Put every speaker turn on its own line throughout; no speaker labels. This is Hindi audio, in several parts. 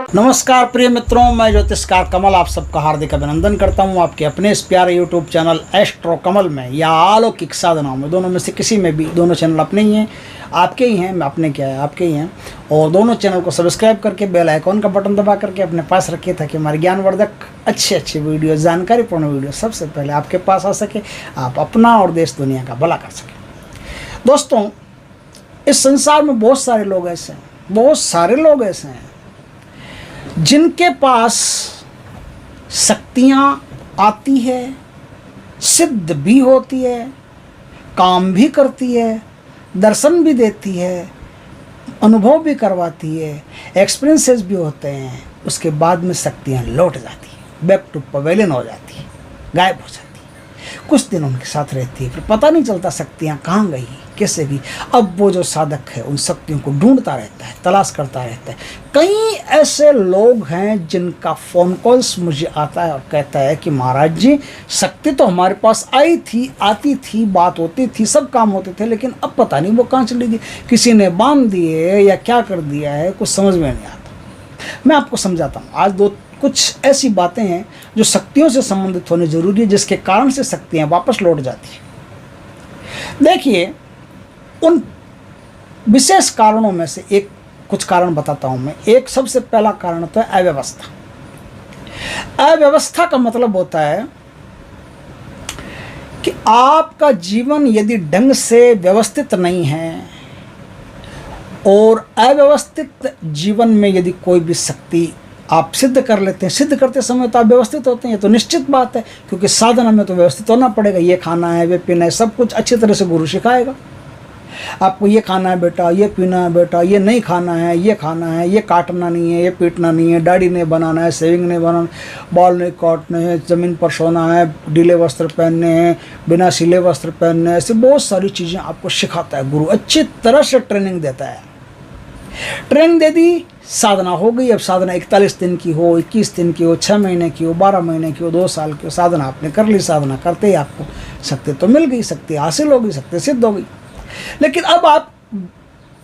नमस्कार प्रिय मित्रों, मैं ज्योतिषकार कमल आप सबका हार्दिक अभिनंदन करता हूं आपके अपने इस प्यारे यूट्यूब चैनल एस्ट्रो कमल में या अलौकिक साधनाओं में। दोनों में से किसी में भी, दोनों चैनल अपने ही हैं, आपके ही हैं, अपने क्या है आपके ही हैं। और दोनों चैनल को सब्सक्राइब करके बेल आइकॉन का बटन दबा करके अपने पास रखिए ताकि हमारे ज्ञानवर्धक अच्छे वीडियो, जानकारीपूर्ण वीडियो सबसे पहले आपके पास आ सके, आप अपना और देश दुनिया का भला कर सकें। दोस्तों, इस संसार में बहुत सारे लोग ऐसे हैं, बहुत सारे लोग ऐसे हैं जिनके पास शक्तियाँ आती है, सिद्ध भी होती है, काम भी करती है, दर्शन भी देती है, अनुभव भी करवाती है, एक्सपीरियंसेस भी होते हैं। उसके बाद में शक्तियाँ लौट जाती हैं, बैक टू पवेलियन हो जाती है, गायब हो जाती है। कुछ दिन उनके साथ रहती है, फिर पता नहीं चलता शक्तियाँ कहाँ गई, कैसे गई। अब वो जो साधक है उन शक्तियों को ढूंढता रहता है, तलाश करता रहता है। कई ऐसे लोग हैं जिनका फ़ोन कॉल्स मुझे आता है और कहता है कि महाराज जी, शक्ति तो हमारे पास आई थी, आती थी, बात होती थी, सब काम होते थे, लेकिन अब पता नहीं वो कहाँ चली गई। किसी ने बांध दिए या क्या कर दिया है, कुछ समझ में नहीं आता। मैं आपको समझाता हूँ। आज कुछ ऐसी बातें हैं जो शक्तियों से संबंधित होनी जरूरी है, जिसके कारण से शक्तियाँ वापस लौट जाती हैं। देखिए, उन विशेष कारणों में से कुछ कारण बताता हूं मैं। एक सबसे पहला कारण होता है अव्यवस्था। अव्यवस्था का मतलब होता है कि आपका जीवन यदि ढंग से व्यवस्थित नहीं है और अव्यवस्थित जीवन में यदि कोई भी शक्ति आप सिद्ध कर लेते हैं, सिद्ध करते समय तो आप व्यवस्थित होते हैं, ये तो निश्चित बात है, क्योंकि साधना में तो व्यवस्थित होना पड़ेगा। ये खाना है, वे पीना है, सब कुछ अच्छी तरह से गुरु सिखाएगा। आपको ये खाना है बेटा, ये पीना है बेटा, ये नहीं खाना है, ये खाना है, ये काटना नहीं है, ये पीटना नहीं है, दाढ़ी नहीं बनाना है, सेविंग नहीं बनाना, बाल नहीं काटने हैं, ज़मीन पर सोना है, ढीले वस्त्र पहनने हैं, बिना सिले वस्त्र पहनने हैं। ऐसे बहुत सारी चीज़ें आपको सिखाता है गुरु, अच्छी तरह से ट्रेनिंग देता है। ट्रेनिंग दे दी, साधना हो गई। अब साधना 41 दिन की हो, 21 दिन की हो, 6 महीने की हो, 12 महीने की हो, 2 साल की हो, साधना आपने कर ली। साधना करते ही आपको शक्ति तो मिल गई, शक्ति हासिल हो गई, शक्ति सिद्ध हो गई। लेकिन अब आप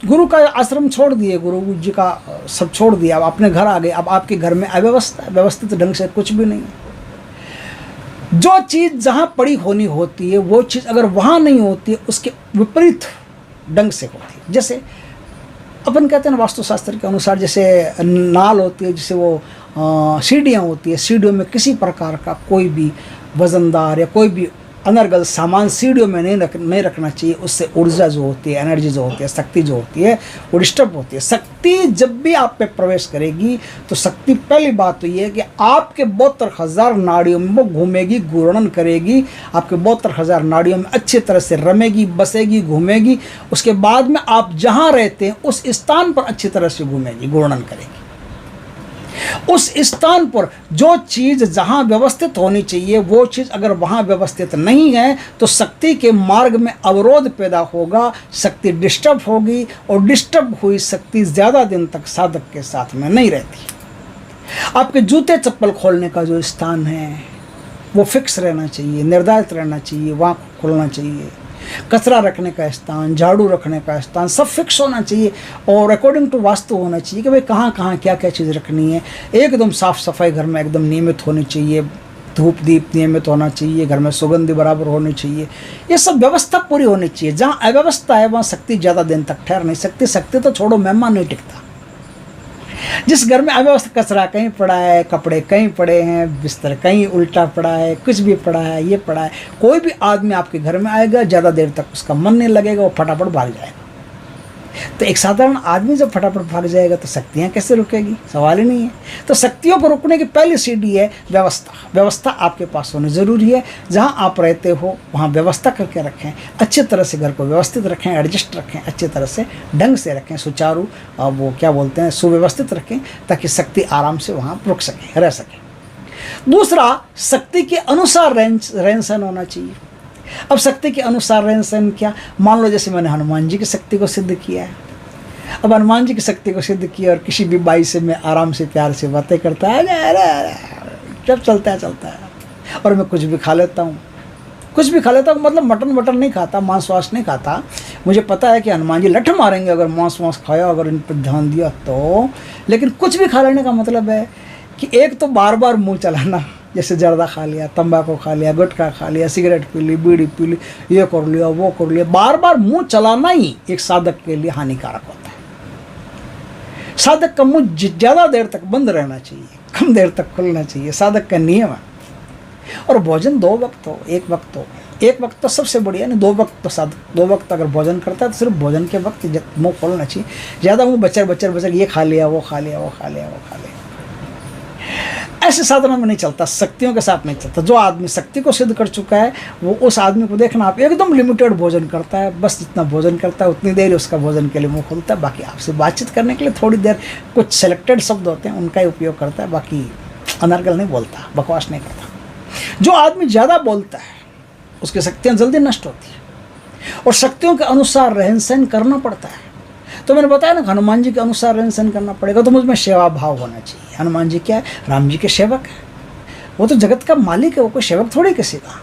गुरु का आश्रम छोड़ दिए, गुरु जी का सब छोड़ दिया, अब अपने घर आ गए। अब आपके घर में अव्यवस्था, व्यवस्थित ढंग से कुछ भी नहीं है। जो चीज़ जहाँ पड़ी होनी होती है, वो चीज़ अगर वहाँ नहीं होती है, उसके विपरीत ढंग से होती है। जैसे अपन कहते हैं ना, वास्तुशास्त्र के अनुसार, जैसे नाल होती है, जैसे वो सीढ़ियाँ होती है, सीढ़ियों में किसी प्रकार का कोई भी वजनदार या कोई भी अनर्गल सामान सीढ़ियों में नहीं रखना चाहिए। उससे ऊर्जा जो होती है, एनर्जी जो होती है, शक्ति जो होती है, वो डिस्टर्ब होती है। शक्ति जब भी आप पे प्रवेश करेगी तो शक्ति, पहली बात तो ये है कि आपके 72,000 नाड़ियों में वो घूमेगी, घूर्णन करेगी, आपके 72,000 नाड़ियों में अच्छी तरह से रमेगी, बसेगी, घूमेगी। उसके बाद में आप जहाँ रहते हैं उस स्थान पर अच्छी तरह से घूमेगी, घूर्णन करेगी। उस स्थान पर जो चीज़ जहाँ व्यवस्थित होनी चाहिए, वो चीज़ अगर वहाँ व्यवस्थित नहीं है तो शक्ति के मार्ग में अवरोध पैदा होगा, शक्ति डिस्टर्ब होगी, और डिस्टर्ब हुई शक्ति ज़्यादा दिन तक साधक के साथ में नहीं रहती। आपके जूते चप्पल खोलने का जो स्थान है वो फिक्स रहना चाहिए, निर्धारित रहना चाहिए, वहाँ खुलना चाहिए। कचरा रखने का स्थान, झाड़ू रखने का स्थान, सब फिक्स होना चाहिए और अकॉर्डिंग टू वास्तु होना चाहिए कि भाई कहाँ कहाँ क्या क्या चीज़ रखनी है। एकदम साफ़ सफाई घर में एकदम नियमित होनी चाहिए, धूप दीप नियमित होना चाहिए, घर में सुगंध बराबर होनी चाहिए। ये सब व्यवस्था पूरी होनी चाहिए। जहाँ अव्यवस्था है वहाँ शक्ति ज़्यादा दिन तक ठहर नहीं सकती। शक्ति तो छोड़ो, मेहमान नहीं टिकता। जिस घर में अव्यवस्था, कचरा कहीं पड़ा है, कपड़े कहीं पड़े हैं, बिस्तर कहीं उल्टा पड़ा है, कुछ भी पड़ा है, ये पड़ा है, कोई भी आदमी आपके घर में आएगा, ज़्यादा देर तक उसका मन नहीं लगेगा, वो फटाफट भाग जाएगा। तो एक साधारण आदमी जब फटाफट भाग जाएगा तो शक्तियाँ कैसे रुकेगी? सवाल ही नहीं है। तो शक्तियों को रोकने की पहली सीढ़ी है व्यवस्था। व्यवस्था आपके पास होनी ज़रूरी है। जहाँ आप रहते हो वहाँ व्यवस्था करके रखें, अच्छी तरह से घर को व्यवस्थित रखें, एडजस्ट रखें, अच्छी तरह से ढंग से रखें, सुचारू, वो क्या बोलते हैं, सुव्यवस्थित रखें, ताकि शक्ति आराम से वहाँ रुक सके, रह सके। दूसरा, शक्ति के अनुसार रहन सहन होना चाहिए। अब शक्ति के अनुसार रहन सहन क्या? मान लो जैसे मैंने हनुमान जी की शक्ति को सिद्ध किया है। अब हनुमान जी की शक्ति को सिद्ध किया और किसी भी बाई से मैं आराम से प्यार से बातें करता है, जब चलता है और मैं कुछ भी खा लेता हूँ, मतलब मटन नहीं खाता, मांस वास नहीं खाता, मुझे पता है कि हनुमान जी लठ मारेंगे अगर मांस वांस खाया, अगर इन पर ध्यान दिया तो। लेकिन कुछ भी खा लेने का मतलब है कि एक तो बार बार मुंह चलाना, जैसे जर्दा खा लिया, तंबाकू खा लिया, गुटखा खा लिया, सिगरेट पी ली, बीड़ी पी ली, ये कर लिया, वो कर लिया, बार बार मुंह चलाना ही एक साधक के लिए हानिकारक होता है। साधक का मुंह ज़्यादा देर तक बंद रहना चाहिए, कम देर तक खुलना चाहिए, साधक का नियम है। और भोजन 2 वक्त हो, 1 वक्त हो। 1 वक्त तो सबसे बढ़िया, नहीं 2 वक्त तो साधक 2 वक्त अगर भोजन करता है तो सिर्फ भोजन के वक्त मुँह खोलना चाहिए। ज़्यादा मुँह बचर ये खा लिया, वो खा लिया, वो खा लिया, वो खा लिया, ऐसे साधना में नहीं चलता, शक्तियों के साथ नहीं चलता। जो आदमी शक्ति को सिद्ध कर चुका है वो उस आदमी को देखना, आप एकदम लिमिटेड भोजन करता है, बस जितना भोजन करता है उतनी देर उसका भोजन के लिए मुंह खोलता है। बाकी आपसे बातचीत करने के लिए थोड़ी देर कुछ सेलेक्टेड शब्द होते हैं उनका ही उपयोग करता है, बाकी अनर्गल नहीं बोलता, बकवास नहीं करता। जो आदमी ज़्यादा बोलता है उसकी शक्तियाँ जल्दी नष्ट होती हैं और शक्तियों के अनुसार रहन सहन करना पड़ता है। तो मैंने बताया ना, हनुमान जी के अनुसार रहन सहन करना पड़ेगा, तो मुझमें सेवा भाव होना चाहिए। हनुमान जी क्या है? राम जी के सेवक है, वो तो जगत का मालिक है, वो कोई सेवक थोड़ी किसी का।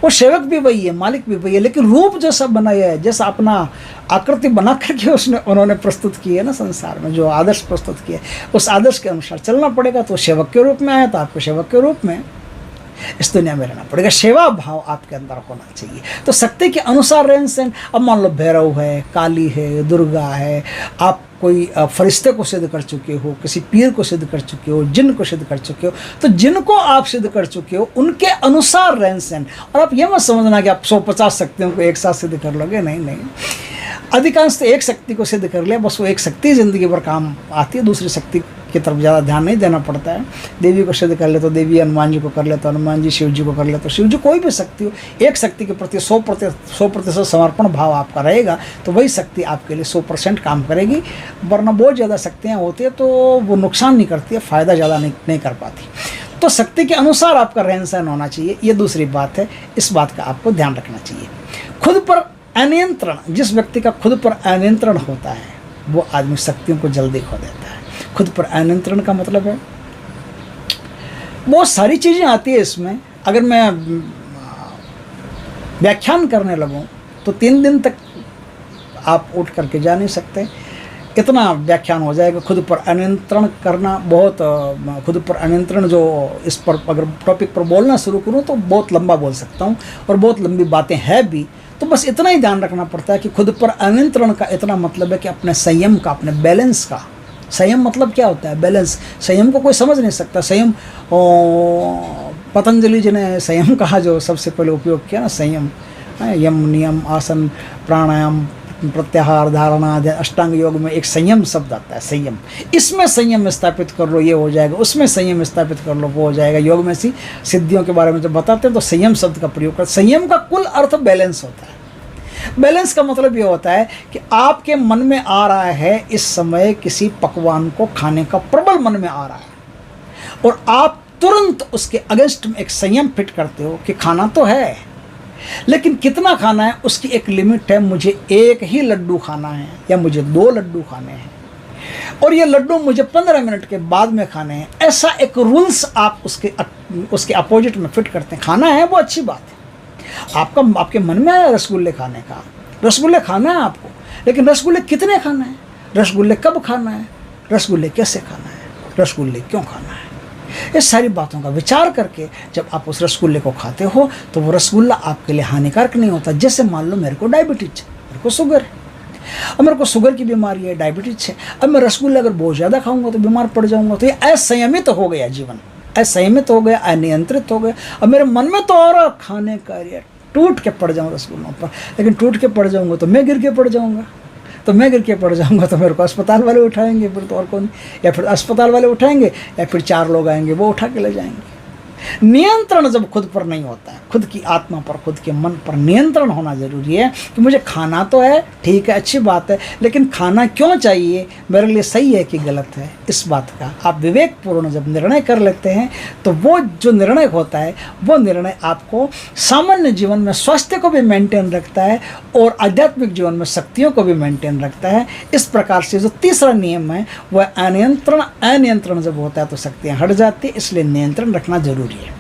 वो सेवक भी वही है, मालिक भी वही है, लेकिन रूप जैसा बनाया है, जैसा अपना आकृति बना करके उन्होंने प्रस्तुत की है ना संसार में, जो आदर्श प्रस्तुत किया है उस आदर्श के अनुसार चलना पड़ेगा। तो सेवक के रूप में आया तो आपको सेवक के रूप में इस दुनिया में रहना पड़ेगा। सेवा भाव आपके अंदर होना चाहिए। तो शक्ति के अनुसार रहन सहन। अब मान लो भैरव है, काली है, दुर्गा है, आप कोई फरिश्ते को सिद्ध कर चुके हो, किसी पीर को सिद्ध कर चुके हो, जिन को सिद्ध कर चुके हो, तो जिनको आप सिद्ध कर चुके हो उनके अनुसार रहन सहन। और आप ये मत समझना कि आप 150 शक्तियों को एक साथ सिद्ध कर लोगे, नहीं नहीं। अधिकांश तो एक शक्ति को सिद्ध कर लिया, बस वो एक शक्ति ज़िंदगी भर काम आती है, दूसरी शक्ति की तरफ ज़्यादा ध्यान नहीं देना पड़ता है। देवी को सिद्ध कर ले तो देवी, हनुमान जी को कर ले तो हनुमान जी, शिव जी को कर ले तो शिव जी। कोई भी शक्ति हो, एक शक्ति के प्रति 100% समर्पण भाव आपका रहेगा तो वही शक्ति आपके लिए 100% काम करेगी। वरना बहुत ज़्यादा शक्तियाँ होती है तो वो नुकसान नहीं करती है, फ़ायदा ज़्यादा नहीं कर पाती। तो शक्ति के अनुसार आपका रहन सहन होना चाहिए, ये दूसरी बात है। इस बात का आपको ध्यान रखना चाहिए। खुद पर अनियंत्रण, जिस व्यक्ति का खुद पर अनियंत्रण होता है वो आदमी शक्तियों को जल्दी खो देता है। खुद पर अनियंत्रण का मतलब है बहुत सारी चीज़ें आती है इसमें। अगर मैं व्याख्यान करने लगूं तो 3 दिन तक आप उठ करके जा नहीं सकते, इतना व्याख्यान हो जाएगा। खुद पर अनियंत्रण करना बहुत, खुद पर अनियंत्रण जो इस पर अगर टॉपिक पर बोलना शुरू करूं तो बहुत लंबा बोल सकता हूं और बहुत लंबी बातें हैं भी। तो बस इतना ही ध्यान रखना पड़ता है कि खुद पर अनियंत्रण का इतना मतलब है कि अपने संयम का, अपने बैलेंस का। संयम मतलब क्या होता है? बैलेंस। संयम को कोई समझ नहीं सकता। संयम, पतंजलि जी ने संयम कहा जो सबसे पहले उपयोग किया ना, संयम, यम, नियम, आसन, प्राणायाम, प्रत्याहार, धारणा, अष्टांग योग में एक संयम शब्द आता है। संयम, इसमें संयम स्थापित कर लो ये हो जाएगा, उसमें संयम स्थापित कर लो वो हो जाएगा। योग में सी सिद्धियों के बारे में जब बताते हैं तो संयम शब्द का प्रयोग कर। संयम का कुल अर्थ बैलेंस होता है। बैलेंस का मतलब ये होता है कि आपके मन में आ रहा है इस समय किसी पकवान को खाने का प्रबल मन में आ रहा है और आप तुरंत उसके अगेंस्ट में एक संयम फिट करते हो कि खाना तो है लेकिन कितना खाना है उसकी एक लिमिट है। मुझे 1 ही लड्डू खाना है या मुझे 2 लड्डू खाने हैं और ये लड्डू मुझे 15 मिनट के बाद में खाने हैं। ऐसा एक रूल्स आप उसके अपोजिट में फिट करते हैं। खाना है वो अच्छी बात है, आपके मन में है रसगुल्ले खाने का, रसगुल्ले खाना है आपको, लेकिन रसगुल्ले कितने खाना है, रसगुल्ले कब खाना है, रसगुल्ले कैसे खाना है, रसगुल्ले क्यों खाना है, इस सारी बातों का विचार करके जब आप उस रसगुल्ले को खाते हो तो वो रसगुल्ला आपके लिए हानिकारक नहीं होता। जैसे मान लो मेरे को डायबिटीज है, मेरे को शुगर है, अब मेरे को शुगर की बीमारी है, डायबिटीज है, अब मैं रसगुल्ला अगर बहुत ज़्यादा खाऊंगा तो बीमार पड़ जाऊंगा। तो ये असंयमित तो हो गया जीवन, असंयमित हो गया, अनियंत्रित हो गया। अब मेरे मन में तो और खाने का टूट के पड़ जाऊँ रसगुल्लों पर, लेकिन टूट के पड़ जाऊँगा तो मैं गिर के पड़ जाऊँगा, तो मैं गिर के पड़ जाऊँगा तो मेरे को अस्पताल वाले उठाएंगे, फिर तो और कौन, या फिर अस्पताल वाले उठाएंगे या फिर 4 लोग आएंगे वो उठा के ले जाएंगे। नियंत्रण जब खुद पर नहीं होता है, खुद की आत्मा पर, खुद के मन पर नियंत्रण होना जरूरी है कि मुझे खाना तो है, ठीक है, अच्छी बात है, लेकिन खाना क्यों चाहिए, मेरे लिए सही है कि गलत है, इस बात का आप विवेकपूर्ण जब निर्णय कर लेते हैं तो वो जो निर्णय होता है वो निर्णय आपको सामान्य जीवन में स्वास्थ्य को भी मेंटेन रखता है और आध्यात्मिक जीवन में शक्तियों को भी मेंटेन रखता है। इस प्रकार से जो तीसरा नियम है वह अनियंत्रण जब होता है तो शक्तियाँ हट जाती है, इसलिए नियंत्रण रखना जरूरी है।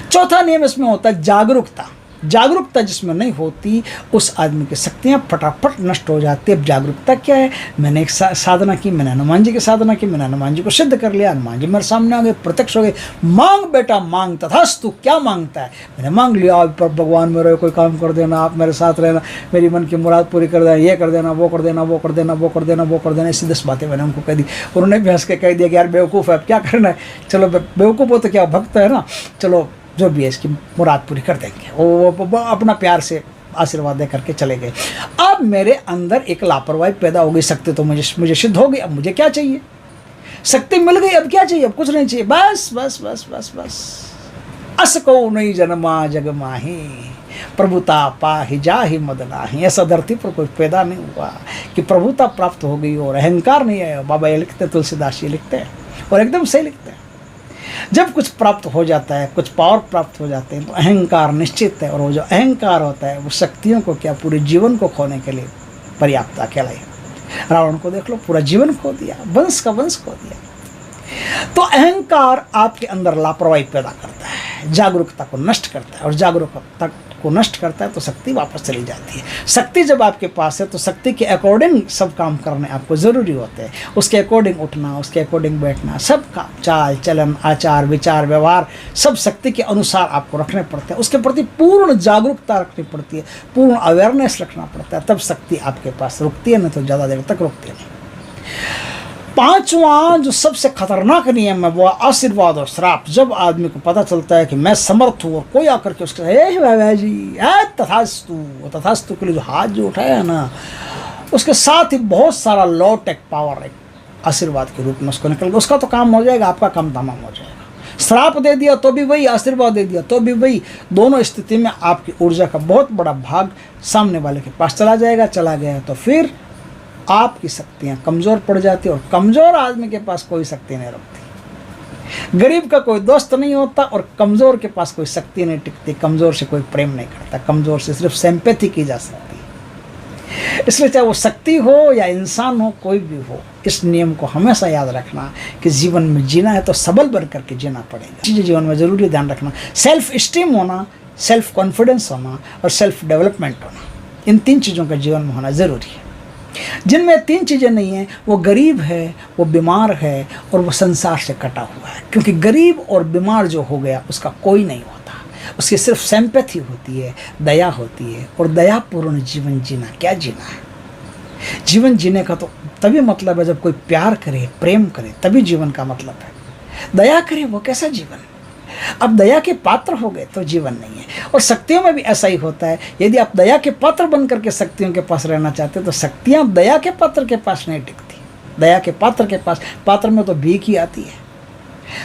चौथा नियम इसमें होता है जागरूकता। जागरूकता जिसमें नहीं होती उस आदमी की शक्तियाँ फटाफट नष्ट हो जाती है। अब जागरूकता क्या है? मैंने एक साधना की, मैंने हनुमान जी की साधना की, मैंने हनुमान जी को सिद्ध कर लिया, हनुमान जी मेरे सामने आ गए, प्रत्यक्ष हो गए। मांग बेटा मांग, तथास्तु। क्या मांगता है? मैंने मांग लिया, अब भगवान मेरे कोई काम कर देना, आप मेरे साथ रहना, मेरी मन की मुराद पूरी कर देना, ये कर देना, वो कर देना, वो कर देना, वो कर देना, वो कर देना। ऐसी 10 बातें मैंने उनको कह दी। उन्होंने भी हंस के कह दिया कि यार बेवकूफ़ है, अब क्या करना है, चलो बेवकूफ़ हो तो क्या, भक्त है ना, चलो जो भी है इसकी मुराद पूरी कर देंगे। वो अपना प्यार से आशीर्वाद दे करके चले गए। अब मेरे अंदर एक लापरवाही पैदा हो गई, शक्ति तो मुझे सिद्ध हो गई, अब मुझे क्या चाहिए? शक्ति मिल गई, अब क्या चाहिए? अब कुछ नहीं चाहिए, बस बस बस बस बस। अस को नहीं जन्मा जग माही, प्रभुता पाहि जाहि मद नाही। ऐसा धरती पर कोई पैदा नहीं हुआ कि प्रभुता प्राप्त हो गई और अहंकार नहीं है। बाबा ये लिखते, तुलसीदास जी लिखते हैं और एकदम सही लिखते हैं। जब कुछ प्राप्त हो जाता है, कुछ पावर प्राप्त हो जाते हैं तो अहंकार निश्चित है, और वो जो अहंकार होता है वो शक्तियों को क्या पूरे जीवन को खोने के लिए पर्याप्त अकेला है। रावण को देख लो, पूरा जीवन खो दिया, वंश का वंश खो दिया। तो अहंकार आपके अंदर लापरवाही पैदा करता है, जागरूकता को नष्ट करता है, और जागरूकता को नष्ट करता है तो शक्ति वापस चली जाती है। शक्ति जब आपके पास है तो शक्ति के अकॉर्डिंग सब काम करने आपको ज़रूरी होते हैं। उसके अकॉर्डिंग उठना, उसके अकॉर्डिंग बैठना, सब काम, चाल चलन, आचार विचार व्यवहार सब शक्ति के अनुसार आपको रखने पड़ते हैं। उसके प्रति पूर्ण जागरूकता रखनी पड़ती है, पूर्ण अवेयरनेस रखना पड़ता है, तब शक्ति आपके पास रुकती है, नहीं तो ज़्यादा देर तक रुकती नहीं। पांचवा जो सबसे खतरनाक नियम है वो आशीर्वाद और श्राप। जब आदमी को पता चलता है कि मैं समर्थ हूँ और कोई आकर के उसके हे बाबा जी तथास्तु, तथास्तु के लिए जो हाथ जो उठाया ना, उसके साथ ही बहुत सारा लॉ टेक पावर आशीर्वाद के रूप में उसको निकल गया। उसका तो काम हो जाएगा, आपका काम तमाम हो जाएगा। श्राप दे दिया तो भी वही, आशीर्वाद दे दिया तो भी वही। दोनों स्थिति में आपकी ऊर्जा का बहुत बड़ा भाग सामने वाले के पास चला जाएगा। चला गया तो फिर आपकी शक्तियाँ कमज़ोर पड़ जाती है, और कमज़ोर आदमी के पास कोई शक्ति नहीं रखती। गरीब का कोई दोस्त नहीं होता और कमज़ोर के पास कोई शक्ति नहीं टिकती। कमज़ोर से कोई प्रेम नहीं करता, कमज़ोर से सिर्फ सिंपैथी की जा सकती है। इसलिए चाहे वो शक्ति हो या इंसान हो, कोई भी हो, इस नियम को हमेशा याद रखना कि जीवन में जीना है तो सबल बन करके जीना पड़ेगा। चीज़ें जीवन में ज़रूरी ध्यान रखना, सेल्फ स्टीम होना, सेल्फ कॉन्फिडेंस होना और सेल्फ डेवलपमेंट होना, इन 3 चीज़ों का जीवन में होना ज़रूरी है। जिनमें 3 चीज़ें नहीं हैं वो गरीब है, वो बीमार है और वो संसार से कटा हुआ है। क्योंकि गरीब और बीमार जो हो गया उसका कोई नहीं होता, उसकी सिर्फ सिंपैथी होती है, दया होती है। और दयापूर्ण जीवन जीना, क्या जीना है? जीवन जीने का तो तभी मतलब है जब कोई प्यार करे, प्रेम करे, तभी जीवन का मतलब है। दया करे वो कैसा जीवन? अब दया के पात्र हो गए तो जीवन नहीं है। और शक्तियों में भी ऐसा ही होता है। यदि आप दया के पात्र बन करके शक्तियों के पास रहना चाहते हैं तो शक्तियाँ दया के पात्र के पास नहीं टिकती। दया के पात्र के पास, पात्र में तो भीख ही आती है,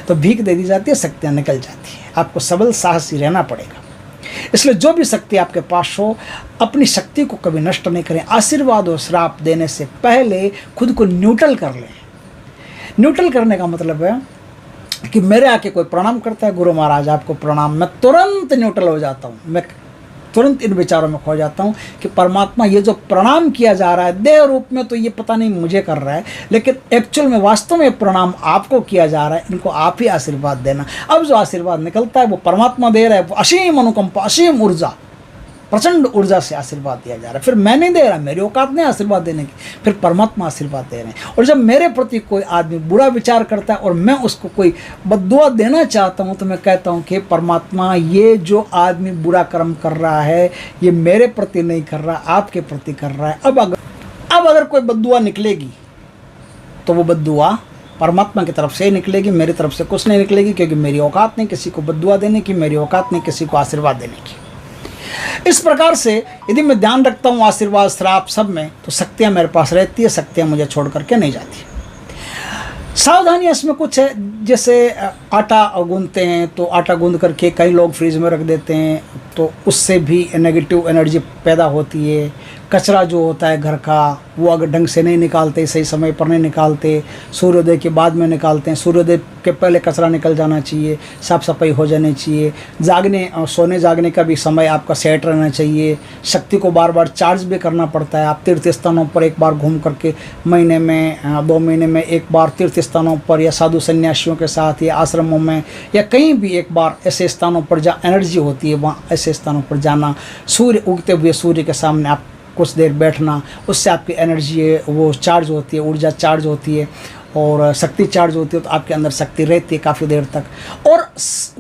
तो भीख दे दी जाती है, शक्तियाँ निकल जाती है। आपको सबल साहसी रहना पड़ेगा। इसलिए जो भी शक्ति आपके पास हो, अपनी शक्ति को कभी नष्ट नहीं करें। आशीर्वाद और श्राप देने से पहले खुद को न्यूट्रल कर लें। न्यूट्रल करने का मतलब है कि मेरे आके कोई प्रणाम करता है, गुरु महाराज आपको प्रणाम, मैं तुरंत न्यूट्रल हो जाता हूँ। मैं तुरंत इन विचारों में खो जाता हूँ कि परमात्मा ये जो प्रणाम किया जा रहा है देह रूप में, तो ये पता नहीं मुझे कर रहा है, लेकिन एक्चुअल में वास्तव में प्रणाम आपको किया जा रहा है। इनको आप ही आशीर्वाद देना। अब जो आशीर्वाद निकलता है वो परमात्मा दे रहा है, वो असीम अनुकंपा, असीम ऊर्जा, प्रचंड ऊर्जा से आशीर्वाद दिया जा रहा है। फिर मैं नहीं दे रहा, मेरी औकात नहीं आशीर्वाद देने की, फिर परमात्मा आशीर्वाद दे रहे हैं। और जब मेरे प्रति कोई आदमी बुरा विचार करता है और मैं उसको कोई बद्दुआ देना चाहता हूँ तो मैं कहता हूँ कि परमात्मा ये जो आदमी बुरा कर्म कर रहा है ये मेरे प्रति नहीं कर रहा, आपके प्रति कर रहा है। अब अगर कोई बद्दुआ निकलेगी तो वो बद्दुआ परमात्मा की तरफ से ही निकलेगी, मेरी तरफ से कुछ नहीं निकलेगी, क्योंकि मेरी औकात नहीं किसी को बद्दुआ देने की, मेरी औकात नहीं किसी को आशीर्वाद देने की। इस प्रकार से यदि मैं ध्यान रखता हूँ आशीर्वाद श्राप सब में, तो शक्तियाँ मेरे पास रहती है, शक्तियाँ मुझे छोड़ करके नहीं जाती। सावधानियाँ इसमें कुछ है, जैसे आटा गूंदते हैं तो आटा गूंद करके कई लोग फ्रिज में रख देते हैं, तो उससे भी नेगेटिव एनर्जी पैदा होती है। कचरा जो होता है घर का वो अगर ढंग से नहीं निकालते, सही समय पर नहीं निकालते, सूर्योदय के बाद में निकालते हैं, सूर्योदय के पहले कचरा निकल जाना चाहिए, साफ़ सफाई हो जानी चाहिए। सोने जागने का भी समय आपका सेट रहना चाहिए। शक्ति को बार बार चार्ज भी करना पड़ता है। आप तीर्थ स्थानों पर एक बार घूम करके महीने में 2 महीने में एक बार तीर्थ स्थानों पर या साधु सन्यासियों के साथ या आश्रमों में या कहीं भी एक बार ऐसे स्थानों पर जहाँ एनर्जी होती है वहाँ ऐसे स्थानों पर जाना। सूर्य उगते हुए सूर्य के सामने आप कुछ देर बैठना, उससे आपकी एनर्जी है वो चार्ज होती है, ऊर्जा चार्ज होती है और शक्ति चार्ज होती है, तो आपके अंदर शक्ति रहती है काफ़ी देर तक। और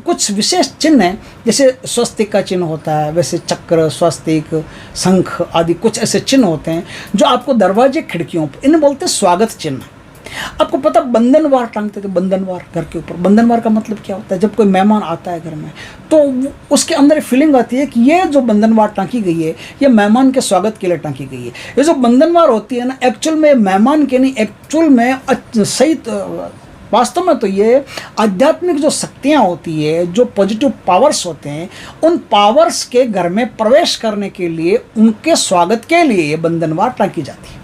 कुछ विशेष चिन्ह हैं, जैसे स्वस्तिक का चिन्ह होता है, वैसे चक्र, स्वस्तिक, शंख आदि कुछ ऐसे चिन्ह होते हैं जो आपको दरवाजे खिड़कियों पर, इन्हें बोलते हैं स्वागत चिन्ह। आपको पता बंधनवार टांगते थे, बंधनवार घर के ऊपर। बंधनवार का मतलब क्या होता है? जब कोई मेहमान आता है घर में तो उसके अंदर फीलिंग आती है कि ये जो बंधनवार टांकी गई है ये मेहमान के स्वागत के लिए टांकी गई है। ये जो बंधनवार होती है ना, एक्चुअल में मेहमान के नहीं, एक्चुअल में सही वास्तव में तो ये आध्यात्मिक जो शक्तियाँ होती है, जो पॉजिटिव पावर्स होते हैं, उन पावर्स के घर में प्रवेश करने के लिए, उनके स्वागत के लिए ये बंधनवार टांकी जाती है।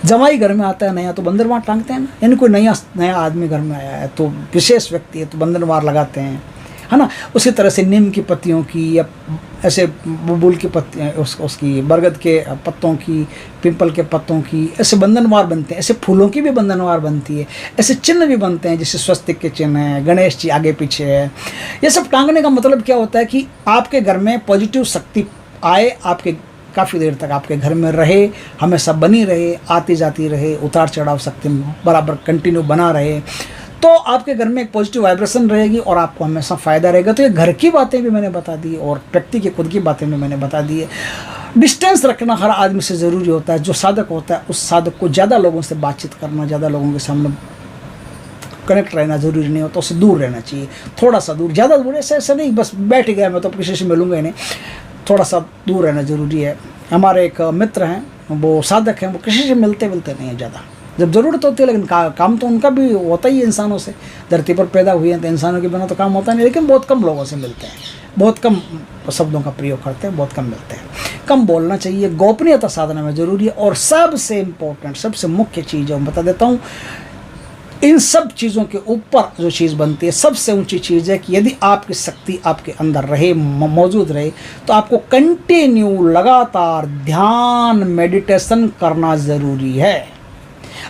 जमाई घर में आता है नया तो बंधनवार टांगते हैं ना, यानी कोई नया आदमी घर में आया है तो विशेष व्यक्ति है तो बंधनवार लगाते हैं, है ना। उसी तरह से नीम की पत्तियों की या ऐसे बबूल की पत्तियाँ, उसकी बरगद के पत्तों की, पिंपल के पत्तों की, ऐसे बंधनवार बनते हैं। ऐसे फूलों की भी बंधनवार बनती है। ऐसे चिन्ह भी बनते हैं, जैसे स्वस्तिक के चिन्ह हैं, गणेश जी आगे पीछे है। ये सब टांगने का मतलब क्या होता है कि आपके घर में पॉजिटिव शक्ति आए, आपके काफ़ी देर तक आपके घर में रहे, हमेशा बनी रहे, आती जाती रहे, उतार चढ़ाव शक्ति बराबर कंटिन्यू बना रहे, तो आपके घर में एक पॉजिटिव वाइब्रेशन रहेगी और आपको हमेशा फ़ायदा रहेगा। तो ये घर की बातें भी मैंने बता दी और व्यक्ति की खुद की बातें भी मैंने बता दी है। डिस्टेंस रखना हर आदमी से ज़रूरी होता है। जो साधक होता है उस साधक को ज़्यादा लोगों से बातचीत करना, ज़्यादा लोगों के सामने कनेक्ट रहना ज़रूरी नहीं होता, उससे दूर रहना चाहिए, थोड़ा सा दूर, ज़्यादा दूर ऐसे नहीं बस बैठ गया मैं तो किसी से मिलूंगा ही नहीं, थोड़ा सा दूर रहना ज़रूरी है। हमारे एक मित्र हैं, वो साधक हैं, वो किसी से मिलते नहीं है ज़्यादा, जब ज़रूरत होती है, लेकिन काम तो उनका भी होता ही है। इंसानों से धरती पर पैदा हुए हैं तो इंसानों के बिना तो काम होता नहीं, लेकिन बहुत कम लोगों से मिलते हैं, बहुत कम शब्दों का प्रयोग करते हैं, बहुत कम मिलते हैं। कम बोलना चाहिए, गोपनीयता साधना में ज़रूरी है। और सबसे इम्पोर्टेंट, सबसे मुख्य चीज़ है, मैं बता देता हूँ, इन सब चीज़ों के ऊपर जो चीज़ बनती है, सबसे ऊंची चीज़ है कि यदि आपकी शक्ति आपके अंदर रहे, मौजूद रहे, तो आपको कंटिन्यू लगातार ध्यान मेडिटेशन करना ज़रूरी है।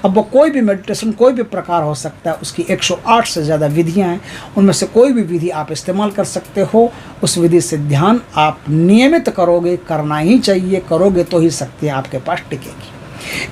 अब वो कोई भी मेडिटेशन कोई भी प्रकार हो सकता है, उसकी 108 से ज़्यादा विधियां हैं, उनमें से कोई भी विधि आप इस्तेमाल कर सकते हो। उस विधि से ध्यान आप नियमित करोगे, करना ही चाहिए, करोगे तो ही शक्ति आपके पास टिकेगी।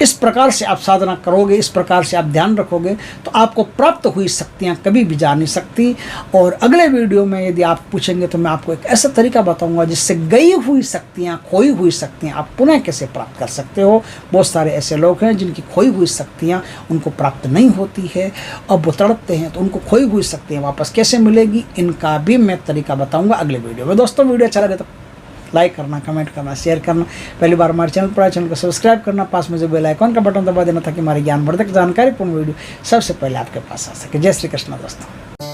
इस प्रकार से आप साधना करोगे, इस प्रकार से आप ध्यान रखोगे तो आपको प्राप्त हुई शक्तियाँ कभी भी जा नहीं सकती। और अगले वीडियो में यदि आप पूछेंगे तो मैं आपको एक ऐसा तरीका बताऊंगा जिससे गई हुई शक्तियाँ, खोई हुई शक्तियाँ आप पुनः कैसे प्राप्त कर सकते हो। बहुत सारे ऐसे लोग हैं जिनकी खोई हुई शक्तियाँ उनको प्राप्त नहीं होती है, अब वो तड़पते हैं, तो उनको खोई हुई शक्तियाँ वापस कैसे मिलेगी, इनका भी मैं तरीका बताऊँगा अगले वीडियो में। दोस्तों, वीडियो अच्छा लगे तो लाइक करना, कमेंट करना, शेयर करना। पहली बार हमारे चैनल पर आए, चैनल को सब्सक्राइब करना, पास में जो बेल आइकॉन का बटन दबा देना ताकि हमारे ज्ञानवर्धक जानकारीपूर्ण वीडियो सबसे पहले आपके पास आ सके। जय श्री कृष्ण दोस्तों।